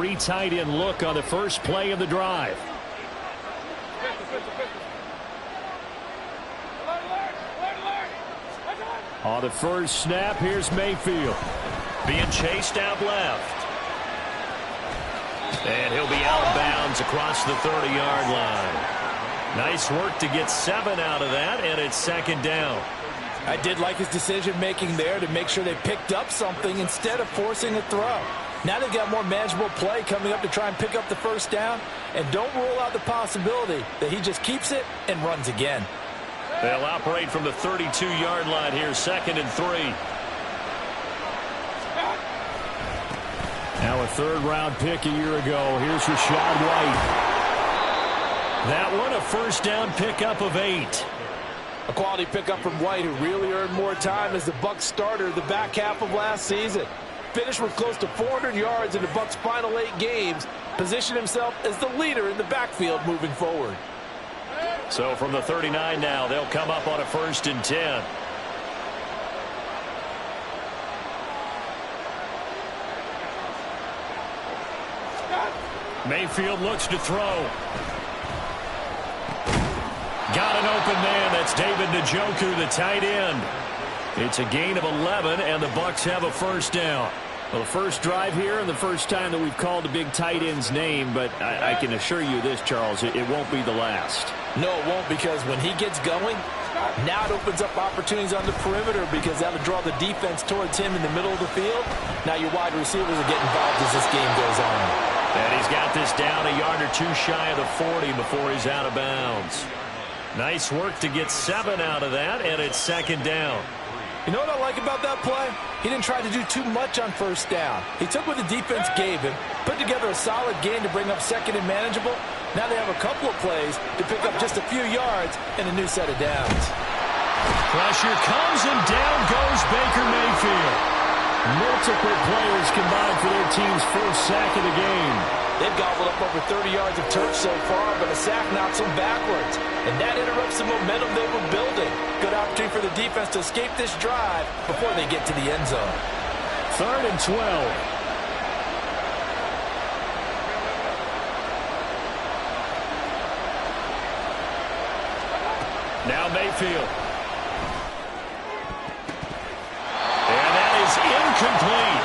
three tight end look on the first play of the drive. On the first snap, here's Mayfield. Being chased out left. And he'll be out of bounds across the 30-yard line. Nice work to get 7 out of that, and it's second down. I did like his decision-making there to make sure they picked up something instead of forcing a throw. Now they've got more manageable play coming up to try and pick up the first down, and don't rule out the possibility that he just keeps it and runs again. They'll operate from the 32-yard line here, 2nd and 3. Now a third-round pick a year ago. Here's Rachaad White. That one a first down pickup of 8. A quality pickup from White, who really earned more time as the Bucs starter the back half of last season. Finished with close to 400 yards in the Bucs' final 8 games. Positioned himself as the leader in the backfield moving forward. So from the 39 now, they'll come up on a 1st and 10. Mayfield looks to throw. Got an open man. That's David Njoku, the tight end. It's a gain of 11, and the Bucs have a first down. Well, the first drive here and the first time that we've called a big tight end's name, but I can assure you this, Charles, it won't be the last. No, it won't, because when he gets going, now it opens up opportunities on the perimeter because that'll draw the defense towards him in the middle of the field. Now your wide receivers will get involved as this game goes on. And he's got this down a yard or two shy of the 40 before he's out of bounds. Nice work to get 7 out of that, and it's second down. You know what I like about that play? He didn't try to do too much on first down. He took what the defense gave him, put together a solid gain to bring up 2nd and manageable. Now they have a couple of plays to pick up just a few yards and a new set of downs. Pressure comes, and down goes Baker Mayfield. Multiple players combined for their team's first sack of the game. They've gobbled up over 30 yards of turf so far, but a sack knocks them backwards. And that interrupts the momentum they were building. Good opportunity for the defense to escape this drive before they get to the end zone. 3rd and 12. Now Mayfield. And that is incomplete.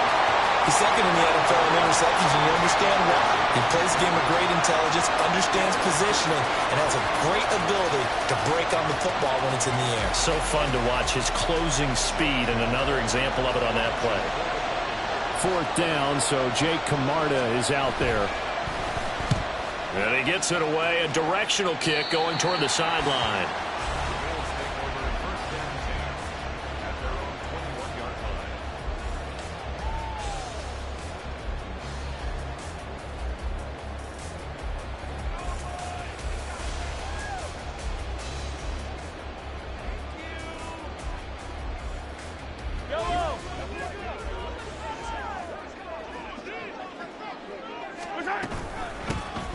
He's second in the NFL in interceptions, and you understand why. He plays the game with great intelligence, understands positioning, and has a great ability to break on the football when it's in the air. So fun to watch his closing speed, and another example of it on that play. 4th down, so Jake Camarda is out there. And he gets it away, a directional kick going toward the sideline.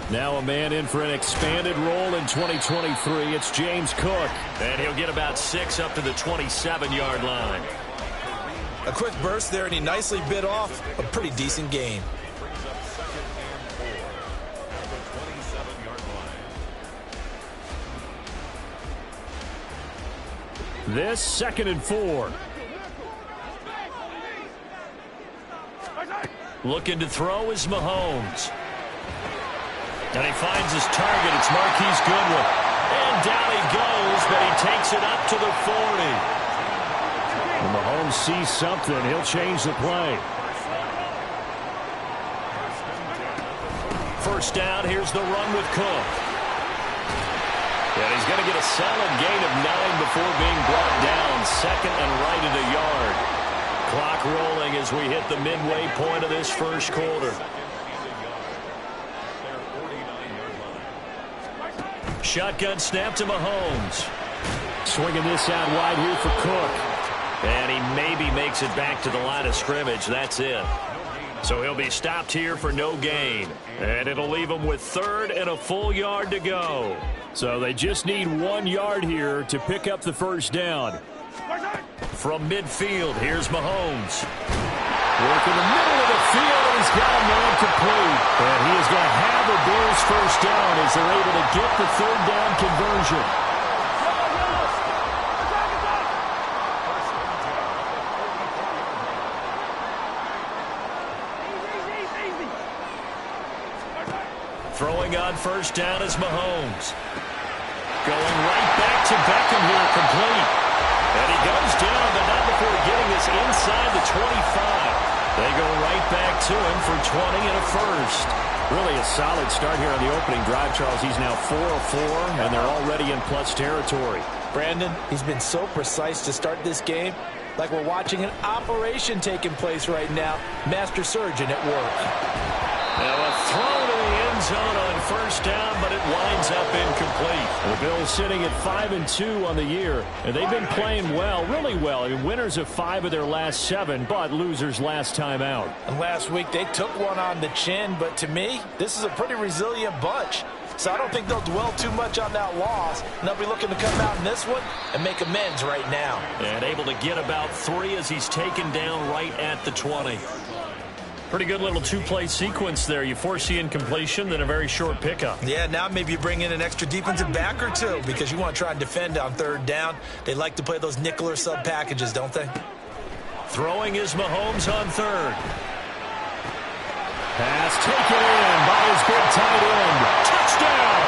Now a man in for an expanded role in 2023. It's James Cook. And he'll get about 6 up to the 27-yard line. A quick burst there, and he nicely bit off a pretty decent gain. This 2nd and 4. Looking to throw is Mahomes. And he finds his target. It's Marquise Goodwin. And down he goes, but he takes it up to the 40. When Mahomes sees something, he'll change the play. First down, here's the run with Cook. And he's going to get a solid gain of 9 before being brought down. 2nd and right at a yard. Clock rolling as we hit the midway point of this first quarter. Shotgun snap to Mahomes. Swinging this out wide here for Cook. And he maybe makes it back to the line of scrimmage. That's it. So he'll be stopped here for no gain. And it'll leave him with 3rd and a full yard to go. So they just need 1 yard here to pick up the first down. From midfield, here's Mahomes. Working the middle of the field, and he's got a man complete. And he is going to have the Bills first down as they're able to get the third down conversion. Throwing on first down is Mahomes. Going right back to Beckham here, complete. And he goes down, but not before getting this inside the 25. They go right back to him for 20 and a first. Really a solid start here on the opening drive, Charles. He's now 4 of 4, and they're already in plus territory. Brandon, he's been so precise to start this game, like we're watching an operation taking place right now. Master surgeon at work. Now a throw to the end zone on first down, but it winds up incomplete. The Bills sitting at 5-2 on the year, and they've been playing well, really well. I mean, winners of 5 of their last 7, but losers last time out. And last week they took one on the chin, but to me, this is a pretty resilient bunch. So I don't think they'll dwell too much on that loss. And they'll be looking to come out in this one and make amends right now. And able to get about 3 as he's taken down right at the 20. Pretty good little two-play sequence there. You force the incompletion, then a very short pickup. Yeah, now maybe you bring in an extra defensive back or two because you want to try and defend on third down. They like to play those nickel or sub packages, don't they? Throwing is Mahomes on third. Pass taken in by his big tight end. Touchdown!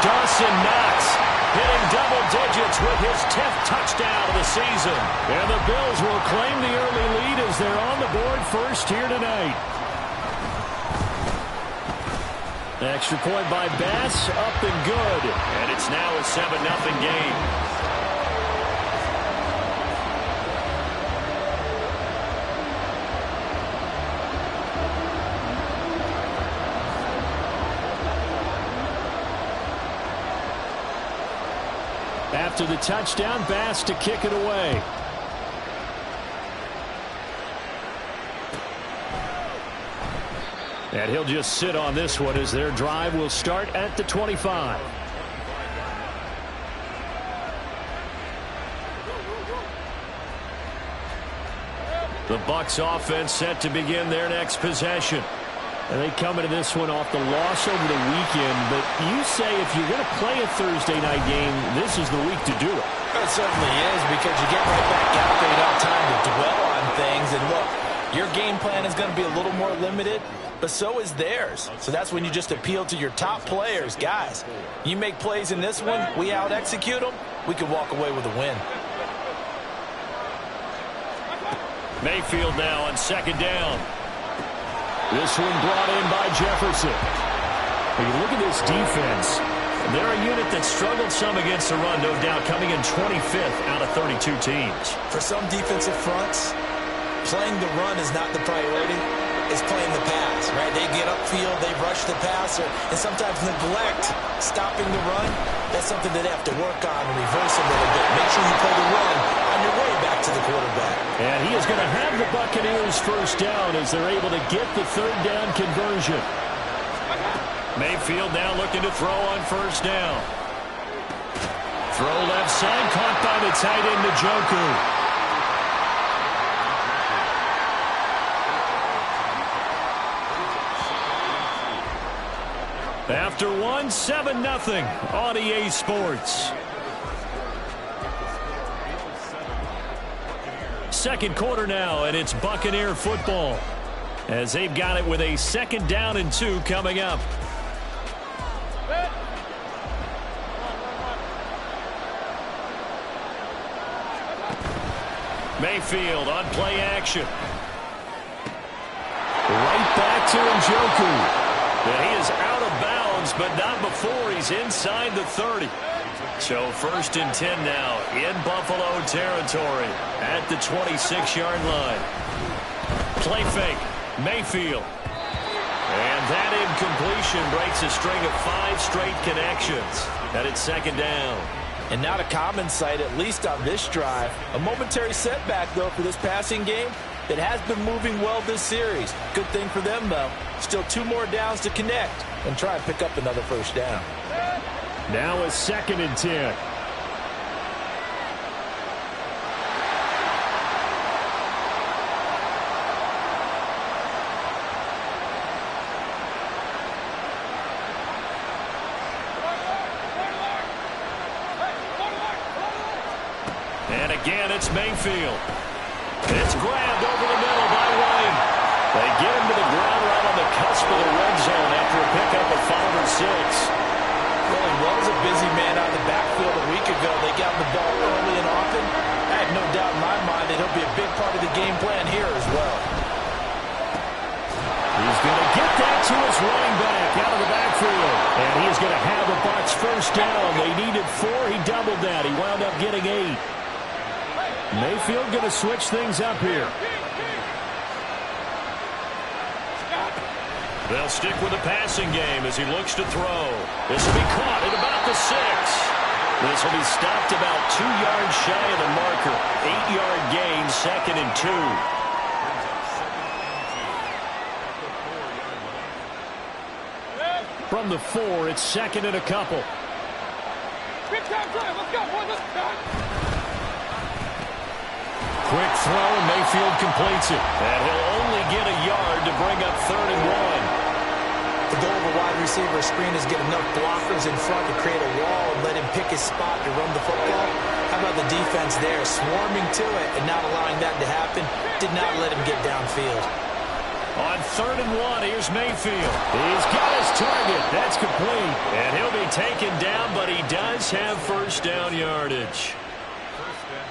Dawson Knox hitting double digits with his 10th touchdown of the season. And the Bills will claim the early lead as they're on the board first here tonight. Extra point by Bass, up and good. And it's now a 7-0 game. After the touchdown, Bass to kick it away. And he'll just sit on this one as their drive will start at the 25. The Bucs offense set to begin their next possession. And they come into this one off the loss over the weekend. But you say if you're going to play a Thursday night game, this is the week to do it. It certainly is, because you get right back out there. You don't have time to dwell on things. And look, your game plan is going to be a little more limited, but so is theirs. So that's when you just appeal to your top players. Guys, you make plays in this one, we out-execute them, we can walk away with a win. Mayfield now on second down. This one brought in by Jefferson. When you look at this defense, they're a unit that struggled some against the run, no doubt, coming in 25th out of 32 teams. For some defensive fronts, playing the run is not the priority. It's playing the pass, right? They get upfield, they rush the passer, and sometimes neglect stopping the run. That's something that they have to work on and reverse a little bit. Make sure you play the run on your way back to the quarterback. And he is going to have the Buccaneers first down as they're able to get the third down conversion. Mayfield now looking to throw on first down. Throw left side, caught by the tight end, Njoku. After one, 7-0 on EA Sports. Second quarter now, and it's Buccaneer football as they've got it with a 2nd down and 2 coming up. Mayfield on play action. Right back to Njoku. And he is out of bounds, but not before he's inside the 30. So 1st and 10 now in Buffalo territory at the 26-yard line. Play fake. Mayfield. And that incompletion breaks a string of 5 straight connections. And it's 2nd down. And not a common sight, at least on this drive. A momentary setback, though, for this passing game that has been moving well this series. Good thing for them, though. Still 2 more downs to connect and try and pick up another first down. Now a 2nd and 10. And again, it's Mayfield. It's grabbed over the middle by White. They get him to the ground right on the cusp of the red zone after a pickup of 5 or 6. Well, he was a busy man out of the backfield a week ago. They got the ball early and often. I have no doubt in my mind that he'll be a big part of the game plan here as well. He's going to get that to his running back out of the backfield. And he's going to have a Bucs first down. They needed 4. He doubled that. He wound up getting 8. Mayfield going to switch things up here. They'll stick with the passing game as he looks to throw. This will be caught at about the 6. This will be stopped about 2 yards shy of the marker. 8-yard gain, 2nd and 2. From the 4, it's 2nd and a couple. Let's go, boys. Let's go. Quick throw, and Mayfield completes it. And he'll only get a yard to bring up 3rd and 1. The goal of a wide receiver screen is get enough blockers in front to create a wall and let him pick his spot to run the football. How about the defense there, swarming to it and not allowing that to happen? Did not let him get downfield. On 3rd and 1, here's Mayfield. He's got his target. That's complete. And he'll be taken down, but he does have first down yardage.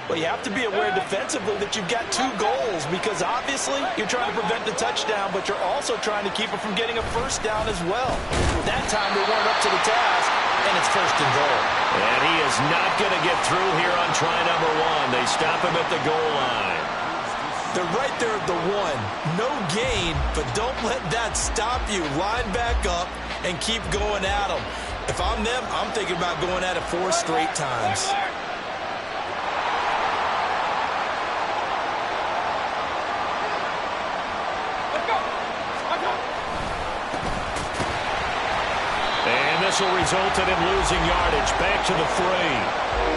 Well, you have to be aware defensively that you've got 2 goals because obviously you're trying to prevent the touchdown, but you're also trying to keep it from getting a first down as well. That time they weren't up to the task, and it's 1st and goal. And he is not going to get through here on try number 1. They stop him at the goal line. They're right there at the 1. No gain, but don't let that stop you. Line back up and keep going at them. If I'm them, I'm thinking about going at it 4 straight times. This will result in him losing yardage. Back to the 3.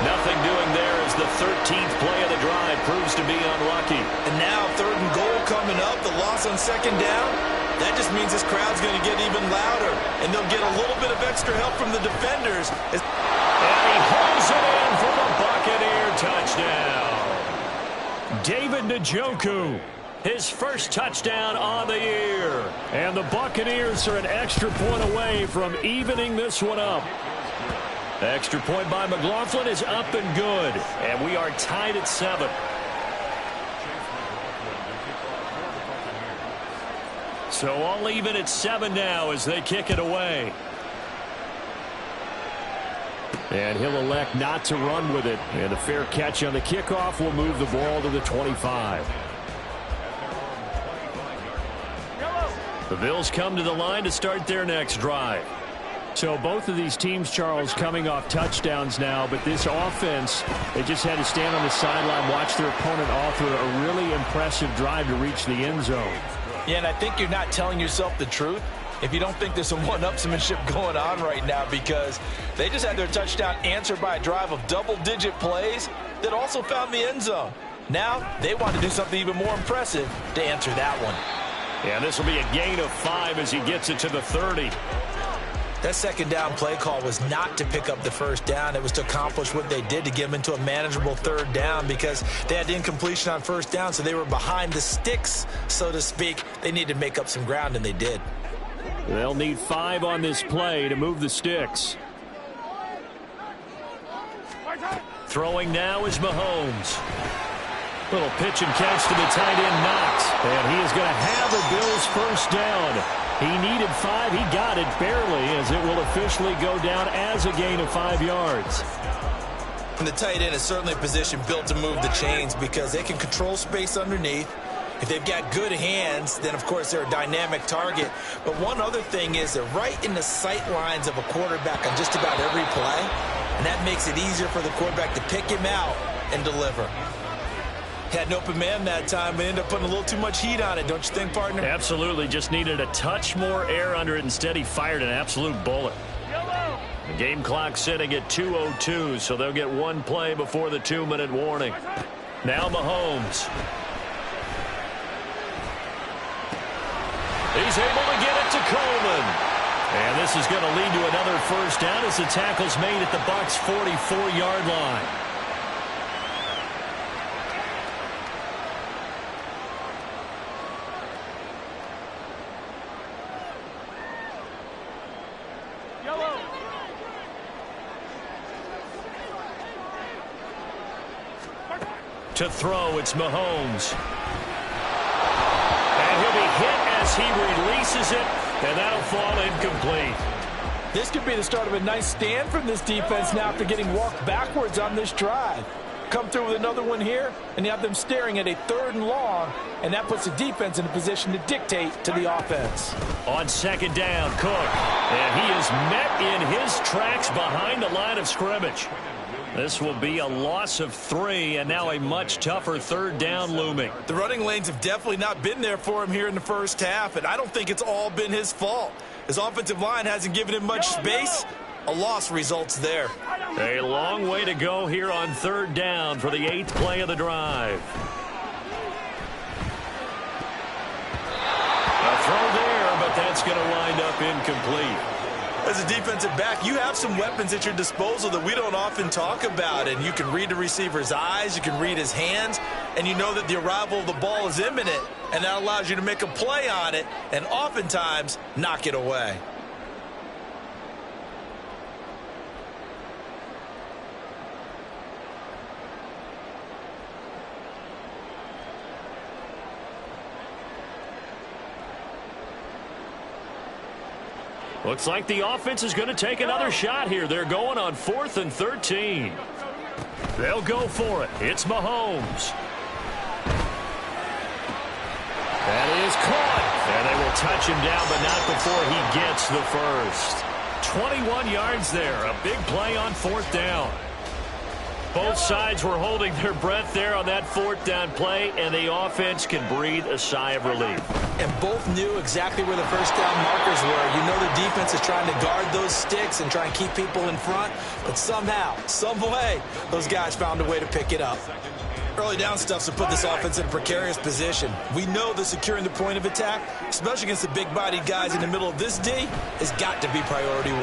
Nothing doing there as the 13th play of the drive proves to be unlucky. And now 3rd and goal coming up. The loss on 2nd down. That just means this crowd's going to get even louder. And they'll get a little bit of extra help from the defenders. And he holds it in for the Buccaneer touchdown. David Njoku. His first touchdown on the year. And the Buccaneers are an extra point away from evening this one up. Extra point by McLaughlin is up and good. And we are tied at 7. So all even at 7 now as they kick it away. And he'll elect not to run with it. And a fair catch on the kickoff will move the ball to the 25. The Bills come to the line to start their next drive. So both of these teams, Charles, coming off touchdowns now, but this offense, they just had to stand on the sideline, watch their opponent author a really impressive drive to reach the end zone. Yeah, and I think you're not telling yourself the truth if you don't think there's some one-upsmanship going on right now, because they just had their touchdown answered by a drive of double-digit plays that also found the end zone. Now they want to do something even more impressive to answer that one. Yeah, this will be a gain of 5 as he gets it to the 30. That 2nd down play call was not to pick up the first down. It was to accomplish what they did to get them into a manageable 3rd down because they had incompletion on 1st down, so they were behind the sticks, so to speak. They needed to make up some ground, and they did. They'll need 5 on this play to move the sticks. Throwing now is Mahomes. Little pitch and catch to the tight end, Knox. And he is going to have the Bills first down. He needed 5. He got it barely as it will officially go down as a gain of 5 yards. And the tight end is certainly a position built to move the chains because they can control space underneath. If they've got good hands, then, of course, they're a dynamic target. But one other thing is they're right in the sight lines of a quarterback on just about every play. And that makes it easier for the quarterback to pick him out and deliver. Had an open man that time, but ended up putting a little too much heat on it, don't you think, partner? Absolutely. Just needed a touch more air under it. Instead, he fired an absolute bullet. The game clock sitting at 2:02, so they'll get 1 play before the 2-minute warning. Now Mahomes. He's able to get it to Coleman. And this is going to lead to another first down as the tackle's made at the Bucs' 44-yard line. To throw, it's Mahomes. And he'll be hit as he releases it, and that'll fall incomplete. This could be the start of a nice stand from this defense now after getting walked backwards on this drive. Come through with another one here, and you have them staring at a 3rd and long, and that puts the defense in a position to dictate to the offense. On 2nd down, Cook. And he is met in his tracks behind the line of scrimmage. This will be a loss of 3, and now a much tougher 3rd down looming. The running lanes have definitely not been there for him here in the first half, and I don't think it's all been his fault. His offensive line hasn't given him much space. A loss results there. A long way to go here on 3rd down for the 8th play of the drive. A throw there, but that's going to wind up incomplete. As a defensive back, you have some weapons at your disposal that we don't often talk about, and you can read the receiver's eyes, you can read his hands, and you know that the arrival of the ball is imminent, and that allows you to make a play on it and oftentimes knock it away. Looks like the offense is going to take another shot here. They're going on 4th and 13. They'll go for it. It's Mahomes. That is caught. And they will touch him down, but not before he gets the first. 21 yards there. A big play on 4th down. Both sides were holding their breath there on that 4th down play, and the offense can breathe a sigh of relief. And both knew exactly where the first down markers were. You know the defense is trying to guard those sticks and try and keep people in front, but somehow, some way, those guys found a way to pick it up. Early down stuff's to put this offense in a precarious position. We know that securing the point of attack, especially against the big-bodied guys in the middle of this D, has got to be priority 1.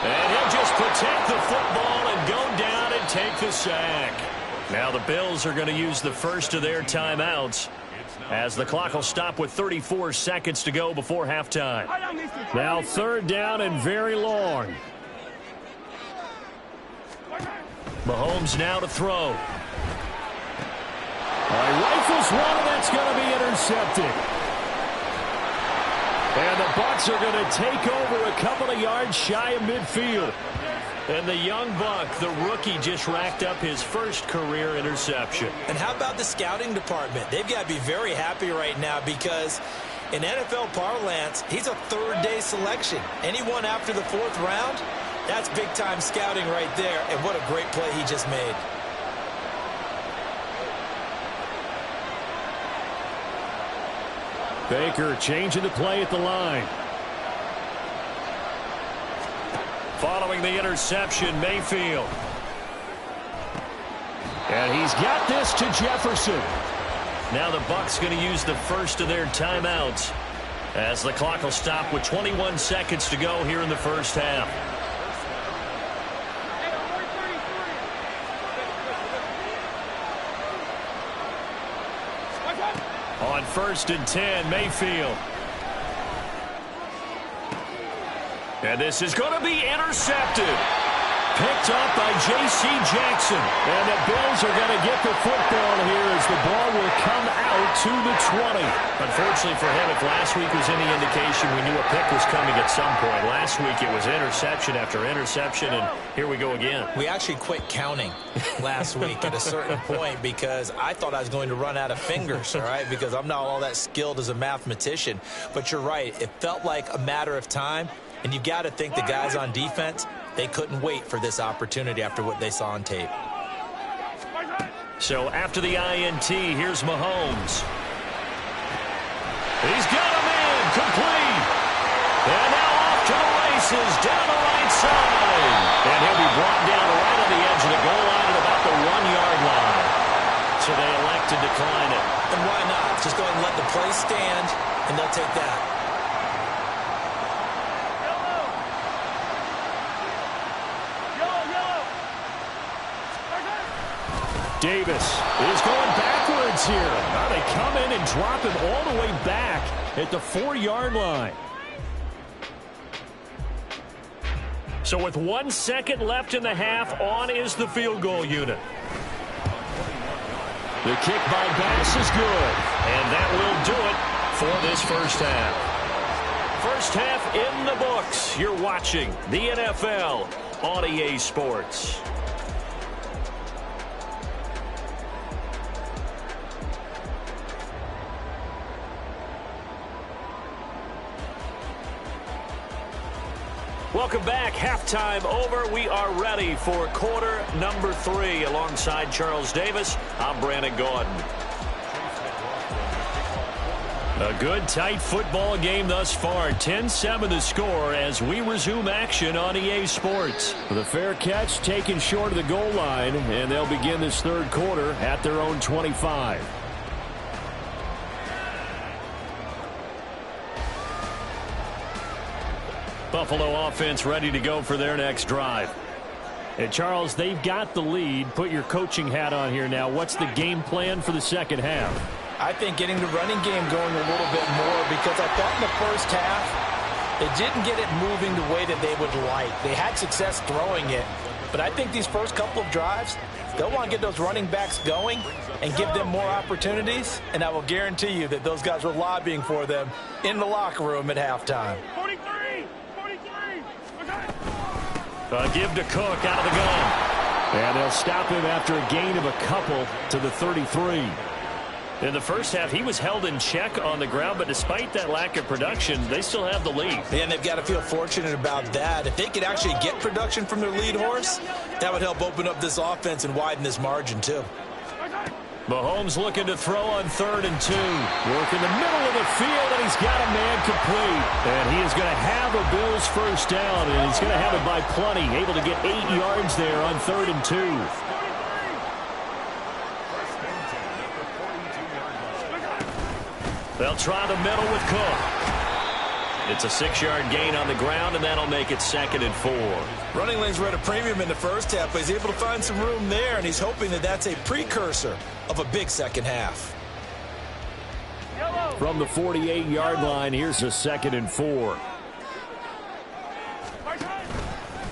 And he'll just protect the football and go down and take the sack. Now the Bills are going to use the first of their timeouts as the clock will stop with 34 seconds to go before halftime. Now 3rd down and very long. Mahomes now to throw. Rifles one, and that's going to be intercepted. And the Bucs are going to take over a couple of yards shy of midfield. And the young Buck, the rookie, just racked up his first career interception. And how about the scouting department? They've got to be very happy right now because in NFL parlance, he's a 3rd-day selection. Anyone after the 4th round, that's big-time scouting right there. And what a great play he just made. Baker changing the play at the line. Following the interception, Mayfield. And he's got this to Jefferson. Now the Bucs going to use the first of their timeouts as the clock will stop with 21 seconds to go here in the first half. On 1st and 10, Mayfield. And this is going to be intercepted. Picked up by J.C. Jackson. And the Bills are going to get the football here as the ball will come out to the 20. Unfortunately for him, if last week was any indication, we knew a pick was coming at some point. Last week it was interception after interception, and here we go again. We actually quit counting last week at a certain point because I thought I was going to run out of fingers, all right, because I'm not all that skilled as a mathematician. But you're right. It felt like a matter of time, and you've got to think the guys on defense, they couldn't wait for this opportunity after what they saw on tape. So after the INT, here's Mahomes. He's got a man complete. And now off to the races down the right side. And he'll be brought down right on the edge of the goal line at about the 1-yard line. So they elect to decline it. And why not? Just go ahead and let the play stand, and they'll take that. Davis is going backwards here. Now they come in and drop him all the way back at the 4-yard line. So with 1 second left in the half, on is the field goal unit. The kick by Bass is good, and that will do it for this first half. First half in the books. You're watching the NFL on EA Sports. Welcome back. Halftime over. We are ready for quarter number 3. Alongside Charles Davis, I'm Brandon Gordon. A good, tight football game thus far. 10-7 the score as we resume action on EA Sports. The fair catch taken short of the goal line, and they'll begin this third quarter at their own 25. Buffalo offense ready to go for their next drive. And Charles, they've got the lead. Put your coaching hat on here now. What's the game plan for the second half? I think getting the running game going a little bit more, because I thought in the first half they didn't get it moving the way that they would like. They had success throwing it, but I think these first couple of drives, they'll want to get those running backs going and give them more opportunities, and I will guarantee you that those guys were lobbying for them in the locker room at halftime. 43! Give to Cook out of the gun. And they'll stop him after a gain of a couple to the 33. In the first half, he was held in check on the ground, but despite that lack of production, they still have the lead. And they've got to feel fortunate about that. If they could actually get production from their lead horse, that would help open up this offense and widen this margin, too. Mahomes looking to throw on 3rd and 2. Work in the middle of the field, and he's got a man complete. And he is going to have a Bills first down, and he's going to have it by plenty. Able to get 8 yards there on 3rd and 2. They'll try the middle with Cook. It's a 6-yard gain on the ground, and that'll make it 2nd and 4. Running lanes were at a premium in the first half, but he's able to find some room there, and he's hoping that that's a precursor of a big second half. From the 48-yard line, here's a 2nd and 4.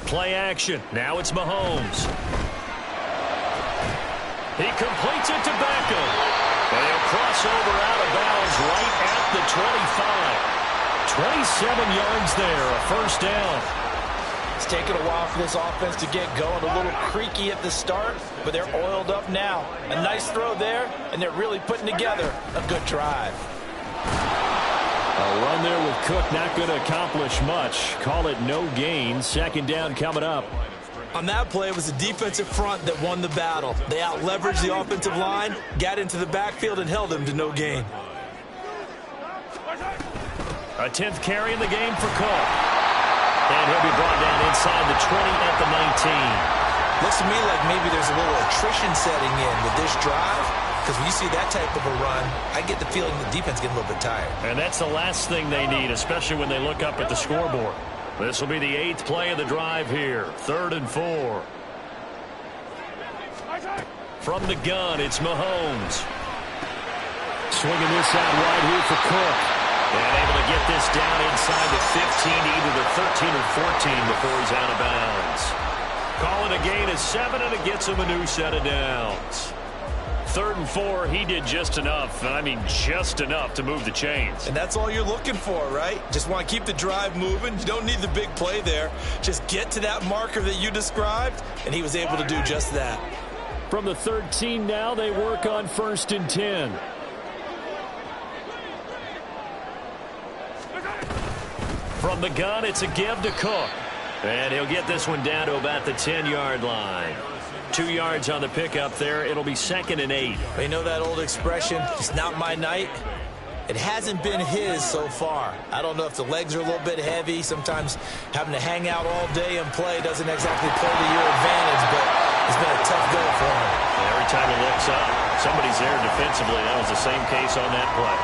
Play action. Now it's Mahomes. He completes it to Beckham. And he'll cross over out of bounds right at the 25. 27 yards there, a first down. It's taken a while for this offense to get going. A little creaky at the start, but they're oiled up now. A nice throw there, and they're really putting together a good drive. A run there with Cook, not going to accomplish much. Call it no gain. 2nd down coming up. On that play, it was the defensive front that won the battle. They out-leveraged the offensive line, got into the backfield, and held them to no gain. A 10th carry in the game for Cook. And he'll be brought down inside the 20 at the 19. Looks to me like maybe there's a little attrition setting in with this drive, because when you see that type of a run, I get the feeling the defense getting a little bit tired. And that's the last thing they need, especially when they look up at the scoreboard. This will be the 8th play of the drive here. 3rd and 4. From the gun, it's Mahomes. Swinging this out wide here for Cook. And able to get this down inside the 15, either the 13 or 14 before he's out of bounds. Calling a gain of 7, and it gets him a new set of downs. 3rd and 4, he did just enough, and I mean just enough to move the chains. And that's all you're looking for, right? Just want to keep the drive moving. You don't need the big play there. Just get to that marker that you described, and he was able to do just that. From the 13 now, they work on 1st and 10. From the gun, it's a give to Cook. And he'll get this one down to about the 10-yard line. 2 yards on the pickup there. It'll be 2nd and 8. You know that old expression, it's not my night? It hasn't been his so far. I don't know if the legs are a little bit heavy. Sometimes having to hang out all day and play doesn't exactly play to your advantage, but it's been a tough go for him. Every time he looks up, somebody's there defensively. That was the same case on that play.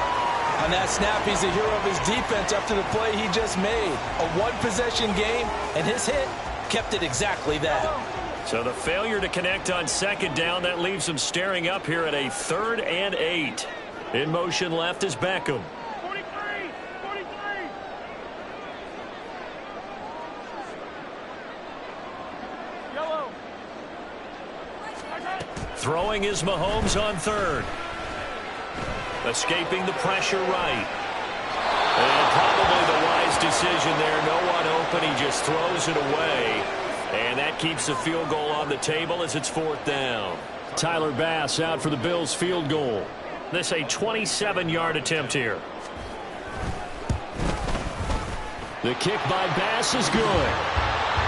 On that snap, he's the hero of his defense after the play he just made. A one-possession game, and his hit kept it exactly that. So the failure to connect on 2nd down, that leaves him staring up here at a 3rd and 8. In motion left is Beckham. 43! Throwing is Mahomes on third. Escaping the pressure right. And probably the wise decision there. No one open. He just throws it away. And that keeps the field goal on the table as it's 4th down. Tyler Bass out for the Bills field goal. This a 27-yard attempt here. The kick by Bass is good.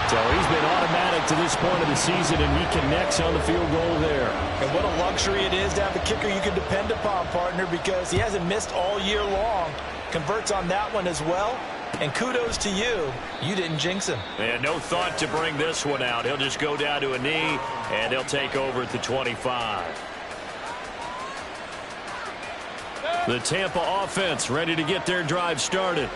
So he's been automatic to this point of the season, and he connects on the field goal there. And what a luxury it is to have a kicker you can depend upon, partner, because he hasn't missed all year long. Converts on that one as well. And kudos to you. You didn't jinx him. And no thought to bring this one out. He'll just go down to a knee, and he'll take over at the 25. The Tampa offense ready to get their drive started.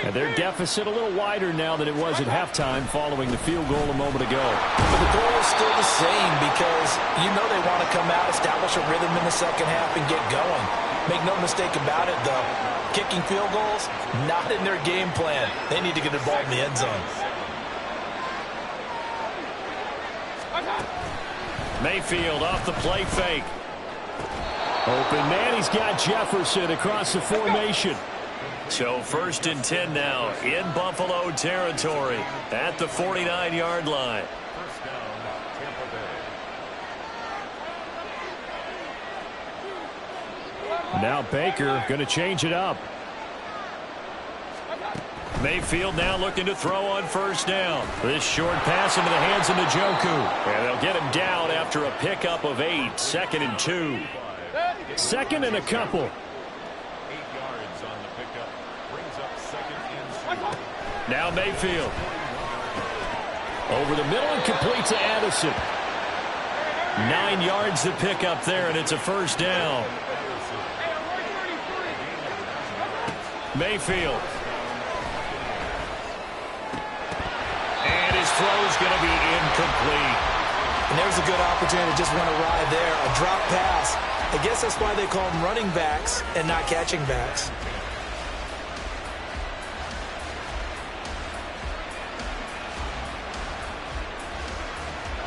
And their deficit a little wider now than it was at halftime following the field goal a moment ago. But the goal is still the same because you know they want to come out, establish a rhythm in the second half, and get going. Make no mistake about it, though. Kicking field goals, not in their game plan. They need to get the ball in the end zone. Mayfield off the play fake. Open man, he's got Jefferson across the formation. So 1st and 10 now in Buffalo territory at the 49-yard line. Now Baker going to change it up. Mayfield now looking to throw on 1st down. This short pass into the hands of Njoku. And they'll get him down after a pickup of 8. 2nd and 2. 2nd and a couple. Now Mayfield. Over the middle and complete to Addison. 9 yards to pick up there, and it's a 1st down. Mayfield. And his throw's going to be incomplete. And there's a good opportunity to just want to ride there. A drop pass. I guess that's why they call them running backs and not catching backs.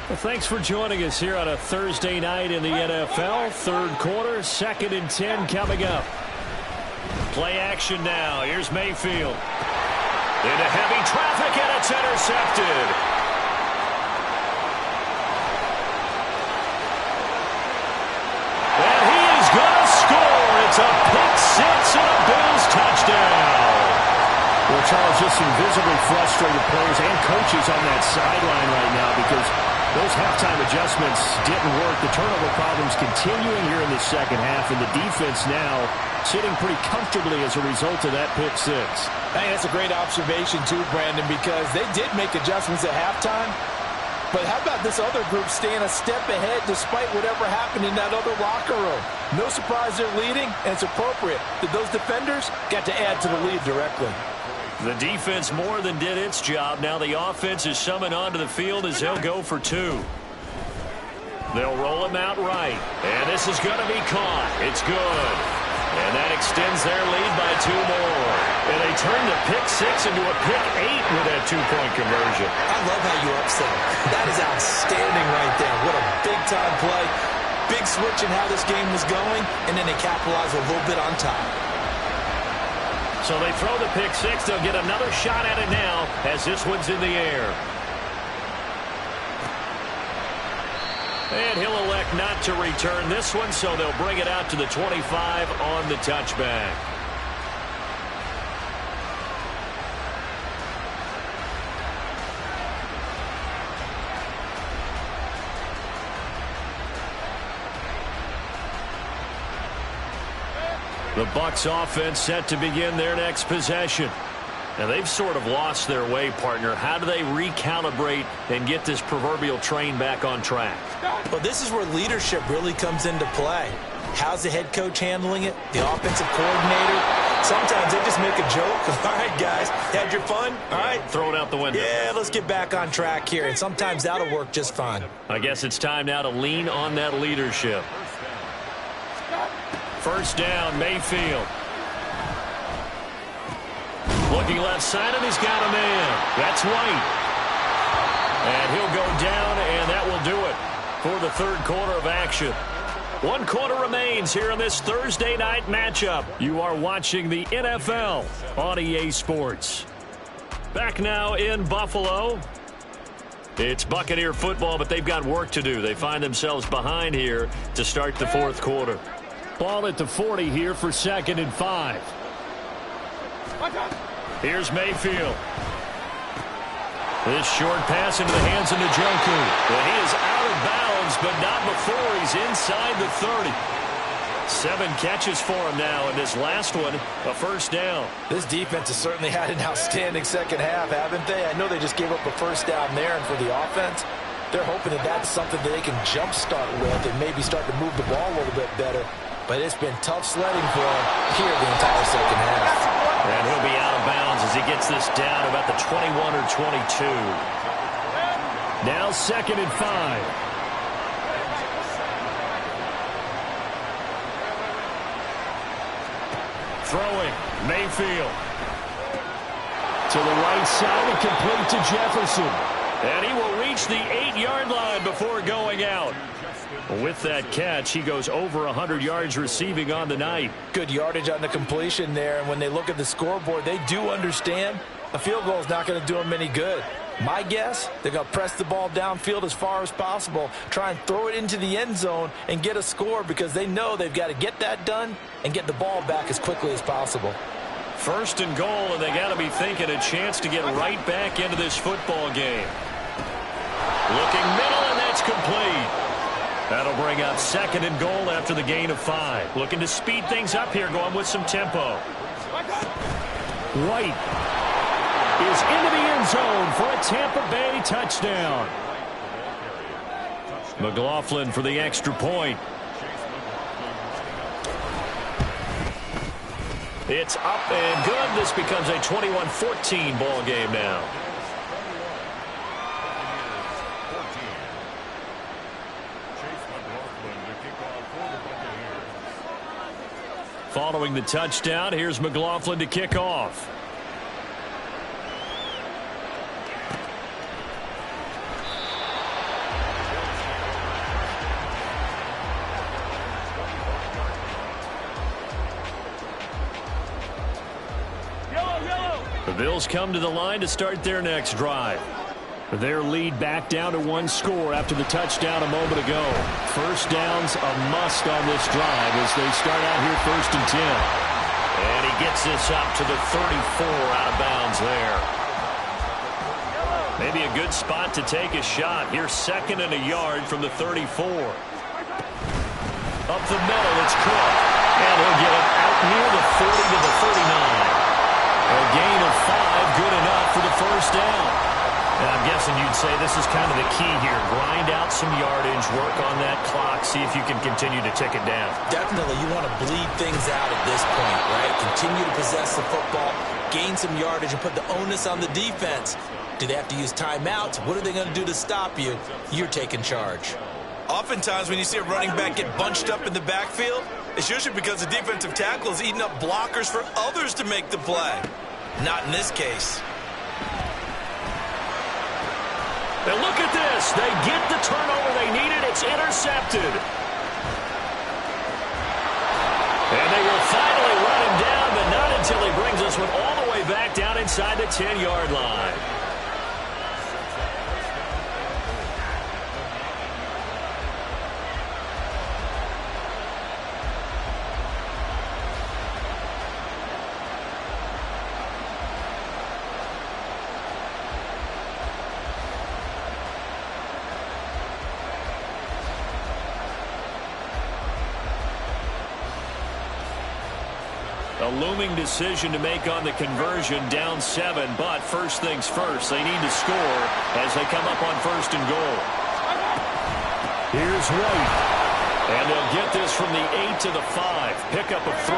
Well, thanks for joining us here on a Thursday night in the NFL. 3rd quarter, 2nd and 10 coming up. Play action now. Here's Mayfield. Into heavy traffic, and it's intercepted. And he is going to score. It's a pick 6 and a Bills touchdown. Well, Charles, just some visibly frustrated players and coaches on that sideline right now because those halftime adjustments didn't work. The turnover problems continuing here in the second half, and the defense now sitting pretty comfortably as a result of that pick 6. Hey, that's a great observation too, Brandon, because they did make adjustments at halftime. But how about this other group staying a step ahead despite whatever happened in that other locker room? No surprise they're leading, and it's appropriate that those defenders got to add to the lead directly. The defense more than did its job. Now the offense is summoned onto the field as they'll go for 2. They'll roll him out right. And this is going to be caught. It's good. And that extends their lead by 2 more. And they turn the pick 6 into a pick 8 with that 2-point conversion. I love how you upset him. That is outstanding right there. What a big-time play. Big switch in how this game was going, and then they capitalize a little bit on top. So they throw the pick 6. They'll get another shot at it now as this one's in the air. And he'll elect not to return this one, so they'll bring it out to the 25 on the touchback. The Bucs offense set to begin their next possession. Now, they've sort of lost their way, partner. How do they recalibrate and get this proverbial train back on track? Well, this is where leadership really comes into play. How's the head coach handling it? The offensive coordinator? Sometimes they just make a joke. All right, guys, had your fun? All right. Throw it out the window. Yeah, let's get back on track here. And sometimes that'll work just fine. I guess it's time now to lean on that leadership. 1st down, Mayfield. Looking left side, and he's got a man. That's White. And he'll go down, and that will do it. for the third quarter of action. 1 quarter remains here in this Thursday night matchup. You are watching the NFL on EA Sports. Back now in Buffalo. It's Buccaneer football, but they've got work to do. They find themselves behind here to start the fourth quarter. Ball at the 40 here for 2nd and 5. Here's Mayfield. This short pass into the hands of Njoku. And he is out of bounds, but not before he's inside the 30. 7 catches for him now, and this last one, a first down. This defense has certainly had an outstanding second half, haven't they? I know they just gave up a first down there, and for the offense, they're hoping that that's something that they can jumpstart with and maybe start to move the ball a little bit better. But it's been tough sledding for him here the entire second half. And he'll be out of bounds as he gets this down about the 21 or 22. Now 2nd and 5. Throwing, Mayfield. To the right side and complete to Jefferson. And he will reach the 8-yard line before going out. With that catch, he goes over 100 yards receiving on the night. Good yardage on the completion there, and when they look at the scoreboard, they do understand a field goal is not going to do them any good. My guess, they're going to press the ball downfield as far as possible, try and throw it into the end zone and get a score because they know they've got to get that done and get the ball back as quickly as possible. 1st and goal, and they got to be thinking a chance to get right back into this football game. Looking middle, and that's complete. That'll bring up 2nd and goal after the gain of 5. Looking to speed things up here, going with some tempo. White is into the end zone for a Tampa Bay touchdown. McLaughlin for the extra point. It's up and good. This becomes a 21-14 ball game now. Following the touchdown, here's McLaughlin to kick off. The Bills come to the line to start their next drive. Their lead back down to 1 score after the touchdown a moment ago. First down's a must on this drive as they start out here 1st and 10. And he gets this up to the 34 out of bounds there. Maybe a good spot to take a shot. Here's 2nd and a yard from the 34. Up the middle, it's Cook. And he'll get it out near the 40 to the 39. A gain of 5, good enough for the first down. And I'm guessing you'd say this is kind of the key here. Grind out some yardage, work on that clock, see if you can continue to tick it down. Definitely, you want to bleed things out at this point, right? Continue to possess the football, gain some yardage, and put the onus on the defense. Do they have to use timeouts? What are they going to do to stop you? You're taking charge. Oftentimes when you see a running back get bunched up in the backfield, it's usually because the defensive tackle is eating up blockers for others to make the play. Not in this case. And look at this. They get the turnover they needed. It's intercepted. And they will finally run him down, but not until he brings this one all the way back down inside the 10-yard line. A looming decision to make on the conversion, down 7, but first things first, they need to score as they come up on 1st and goal. Here's White. And they'll get this from the 8 to the 5, pickup of 3.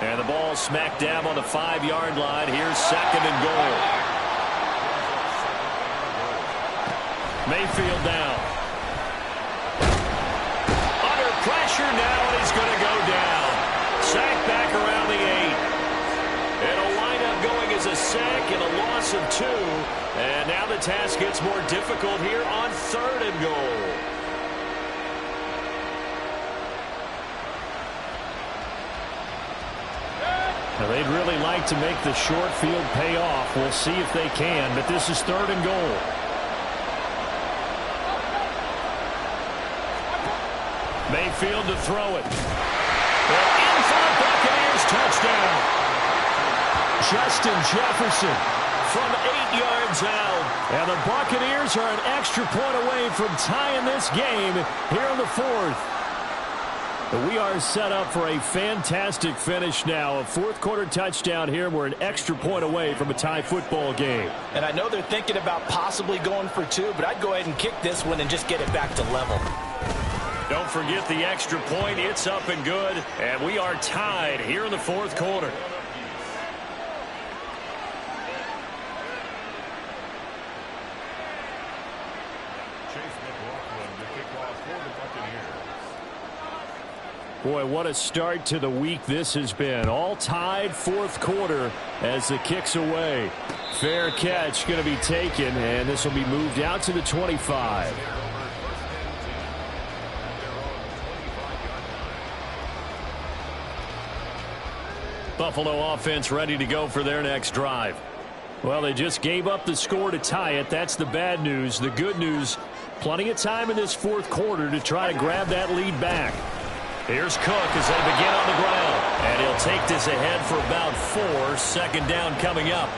And the ball smack dab on the 5-yard line. Here's 2nd and goal. Mayfield down. Under pressure now, and he's going to go down. Sack back around the 8. It'll wind up going as a sack and a loss of 2. And now the task gets more difficult here on 3rd and goal. They'd really like to make the short field pay off. We'll see if they can, but this is 3rd and goal. Mayfield to throw it. In for the Buccaneers, touchdown. Justin Jefferson from 8 yards out. And the Buccaneers are an extra point away from tying this game here in the 4th. We are set up for a fantastic finish now. A 4th quarter touchdown here. We're an extra point away from a tie football game. And I know they're thinking about possibly going for 2, but I'd go ahead and kick this one and just get it back to level. Don't forget the extra point. It's up and good. And we are tied here in the 4th quarter. Boy, what a start to the week this has been. All tied 4th quarter as the kick's away. Fair catch going to be taken, and this will be moved out to the 25. Buffalo offense ready to go for their next drive. Well, they just gave up the score to tie it. That's the bad news. The good news, plenty of time in this 4th quarter to try to grab that lead back. Here's Cook as they begin on the ground. And he'll take this ahead for about 4. 2nd down coming up.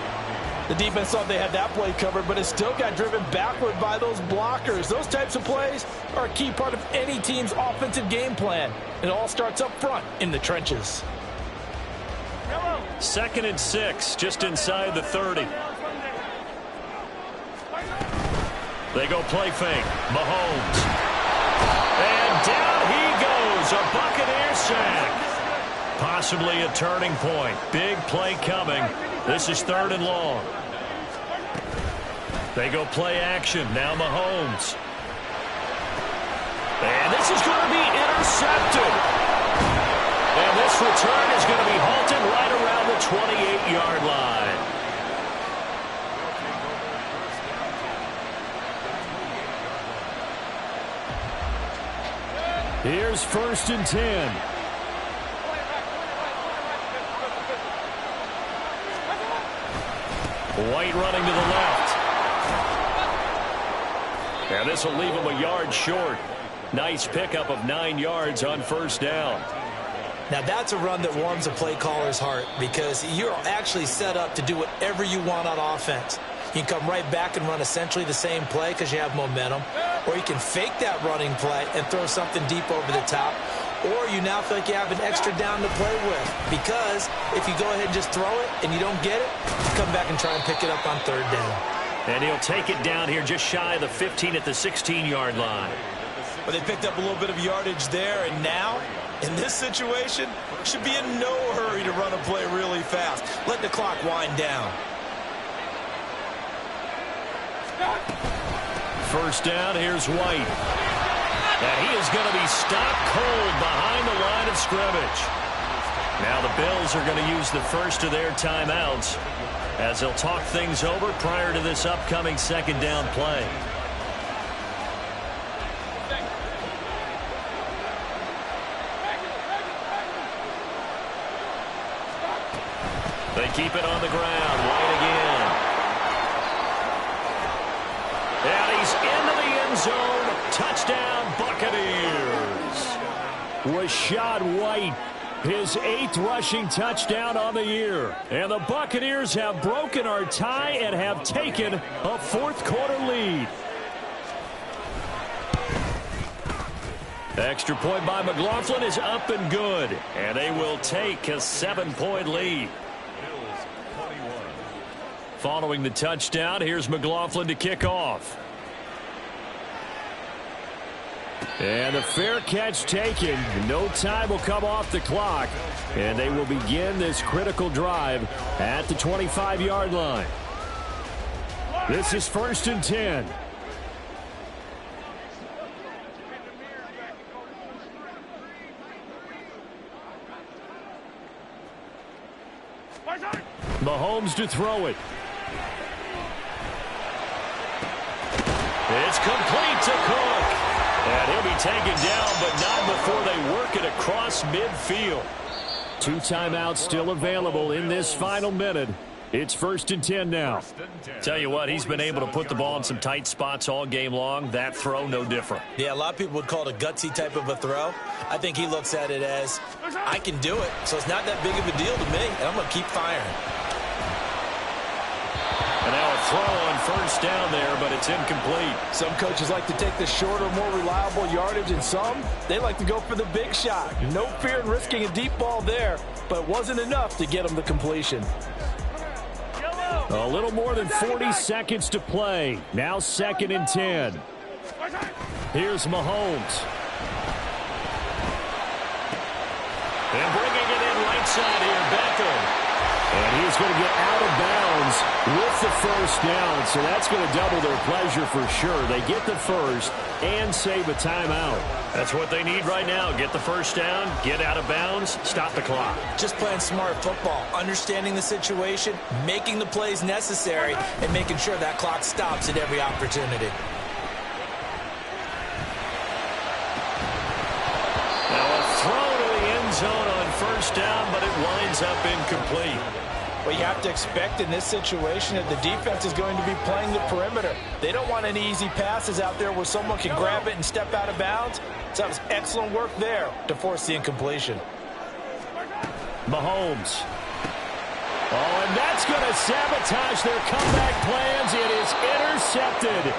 The defense thought they had that play covered, but it still got driven backward by those blockers. Those types of plays are a key part of any team's offensive game plan. It all starts up front in the trenches. 2nd and 6, just inside the 30. They go play fake. Mahomes. And down he goes. A Buccaneer sack. Possibly a turning point. Big play coming. This is 3rd and long. They go play action. Now Mahomes. And this is going to be intercepted. And this return is going to be halted right around the 28-yard line. Here's 1st and 10. White running to the left. And this will leave him a yard short. Nice pickup of 9 yards on 1st down. Now, that's a run that warms a play caller's heart because you're actually set up to do whatever you want on offense. You can come right back and run essentially the same play because you have momentum. Or you can fake that running play and throw something deep over the top. Or you now feel like you have an extra down to play with. Because if you go ahead and just throw it and you don't get it, you come back and try and pick it up on 3rd down. And he'll take it down here just shy of the 15 at the 16-yard line. But they picked up a little bit of yardage there, and now, in this situation, should be in no hurry to run a play really fast. Let the clock wind down. 1st down, here's White. And he is going to be stopped cold behind the line of scrimmage. Now the Bills are going to use the first of their timeouts as they'll talk things over prior to this upcoming 2nd down play. They keep it on the ground. White again. And he's into the end zone. Touchdown, Buccaneers. Rashad White, his 8th rushing touchdown on the year. And the Buccaneers have broken our tie and have taken a 4th quarter lead. Extra point by McLaughlin is up and good. And they will take a 7-point lead. Following the touchdown, here's McLaughlin to kick off. And the fair catch taken. No time will come off the clock. And they will begin this critical drive at the 25-yard line. This is 1st and 10. Mahomes to throw it. It's complete to Cook. And he'll be taken down, but not before they work it across midfield. 2 timeouts still available in this final minute. It's 1st and 10 now. Tell you what, he's been able to put the ball in some tight spots all game long. That throw, no different. Yeah, a lot of people would call it a gutsy type of a throw. I think he looks at it as, I can do it, so it's not that big of a deal to me, and I'm going to keep firing. And now a throw on 1st down there, but it's incomplete. Some coaches like to take the shorter, more reliable yardage, and some, they like to go for the big shot. No fear in risking a deep ball there, but it wasn't enough to get him the completion. A little more than 40 seconds to play. Now 2nd and 10. Here's Mahomes. And bringing it in right side here, Beckham. And he's going to get out of bounds with the 1st down, so that's going to double their pleasure for sure. They get the 1st and save a timeout. That's what they need right now. Get the 1st down, get out of bounds, stop the clock. Just playing smart football, understanding the situation, making the plays necessary, and making sure that clock stops at every opportunity. Now a throw to the end zone on 1st down, but it winds up incomplete. Well, you have to expect in this situation that the defense is going to be playing the perimeter. They don't want any easy passes out there where someone can grab it and step out of bounds. So that was excellent work there to force the incompletion. Mahomes. Oh, and that's going to sabotage their comeback plans. It is intercepted.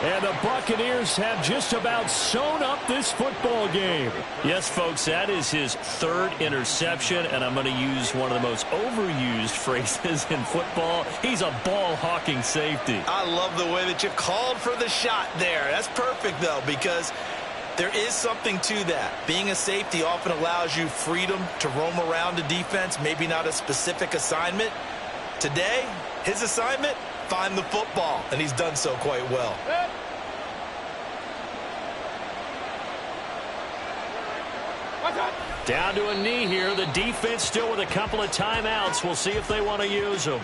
And the Buccaneers have just about sewn up this football game. Yes, folks, that is his 3rd interception, and I'm going to use one of the most overused phrases in football. He's a ball-hawking safety. I love the way that you called for the shot there. That's perfect, though, because there is something to that. Being a safety often allows you freedom to roam around a defense, maybe not a specific assignment. Today, his assignment, find the football, and he's done so quite well. Down to a knee here. The defense still with a couple of timeouts. We'll see if they want to use them.